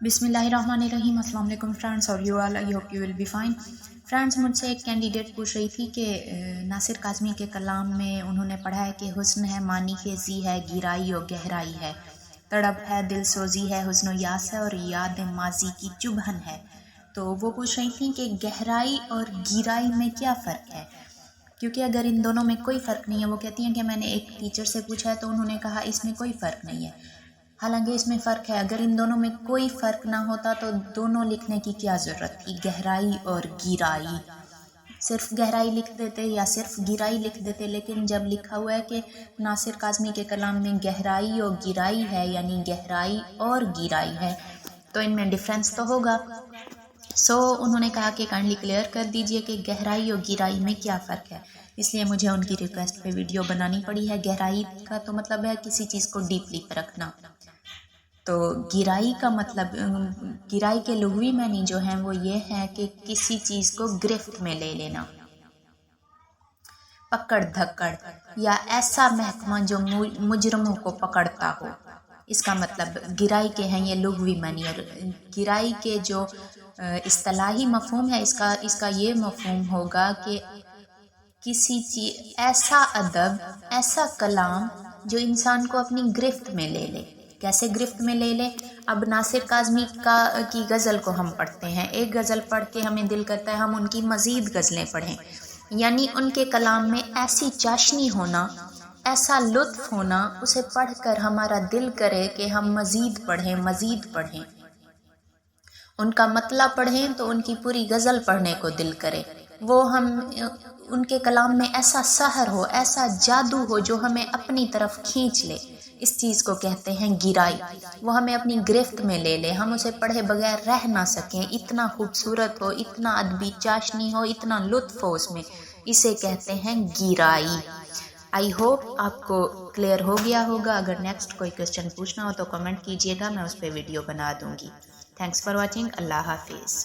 बिस्मिल्लाहिर्रहमानिर्रहीम। अस्सलाम वालेकुम फ्रेंड्स, और you all, I hope you will be fine. Friends, मुझसे एक कैंडिडेट पूछ रही थी कि नासिर काज़मी के कलाम में उन्होंने पढ़ा है कि हुस्न है, मानी खेज़ी है, गिराई और गहराई है, तड़प है, दिल सोजी है, हुस्न यास है और याद माजी की चुभन है। तो वो पूछ रही थी कि गहराई और गिराई में क्या फ़र्क है, क्योंकि अगर इन दोनों में कोई फ़र्क नहीं है, वो कहती हैं कि मैंने एक टीचर से पूछा है तो उन्होंने कहा इसमें कोई फ़र्क नहीं है। हालांकि इसमें फ़र्क है। अगर इन दोनों में कोई फ़र्क ना होता तो दोनों लिखने की क्या ज़रूरत थी, गहराई और गिराई। सिर्फ गहराई लिख देते या सिर्फ गिराई लिख देते, लेकिन जब लिखा हुआ है कि नासिर काज़मी के कलाम में गहराई और गिराई है, यानी गहराई और गिराई है, तो इनमें डिफरेंस तो होगा। उन्होंने कहा कि काइंडली क्लियर कर दीजिए कि गहराई और गिराई में क्या फ़र्क है। इसलिए मुझे उनकी रिक्वेस्ट पे वीडियो बनानी पड़ी है। गहराई का तो मतलब है किसी चीज़ को डीपली परखना, तो गिराई का मतलब, गिराई के लुग़वी मानी जो हैं वो ये है कि किसी चीज़ को गिरफ्त में ले लेना, पकड़ धक्कड़, या ऐसा महकमा जो मुजरमों को पकड़ता हो। इसका मतलब गिराई के हैं ये लुग़वी मानी। और गिराई के जो इस्तिलाही मफ़हूम है, इसका ये मफ़हूम होगा कि किसी चीज़, ऐसा अदब, ऐसा कलाम जो इंसान को अपनी गिरफ्त में ले ले। कैसे गिरफ्त में ले ले? अब नासिर काज़मी की गज़ल को हम पढ़ते हैं, एक गज़ल पढ़ के हमें दिल करता है हम उनकी मज़ीद गज़लें पढ़ें, यानी उनके कलाम में ऐसी चाशनी होना, ऐसा लुत्फ़ होना, उसे पढ़कर हमारा दिल करे कि हम मज़ीद पढ़ें, उनका मतलब पढ़ें तो उनकी पूरी गज़ल पढ़ने को दिल करे। वो हम उनके कलाम में ऐसा सहर हो, ऐसा जादू हो जो हमें अपनी तरफ खींच ले। इस चीज़ को कहते हैं गिराई। वो हमें अपनी गिरफ्त में ले ले, हम उसे पढ़े बगैर रह ना सकें, इतना खूबसूरत हो, इतना अदबी चाशनी हो, इतना लुत्फ़ हो उसमें, इसे कहते हैं गिराई। आई होप आपको क्लियर हो गया होगा। अगर नेक्स्ट कोई क्वेश्चन पूछना हो तो कमेंट कीजिएगा, मैं उस पर वीडियो बना दूँगी। Thanks for watching. अल्लाह हाफिज़।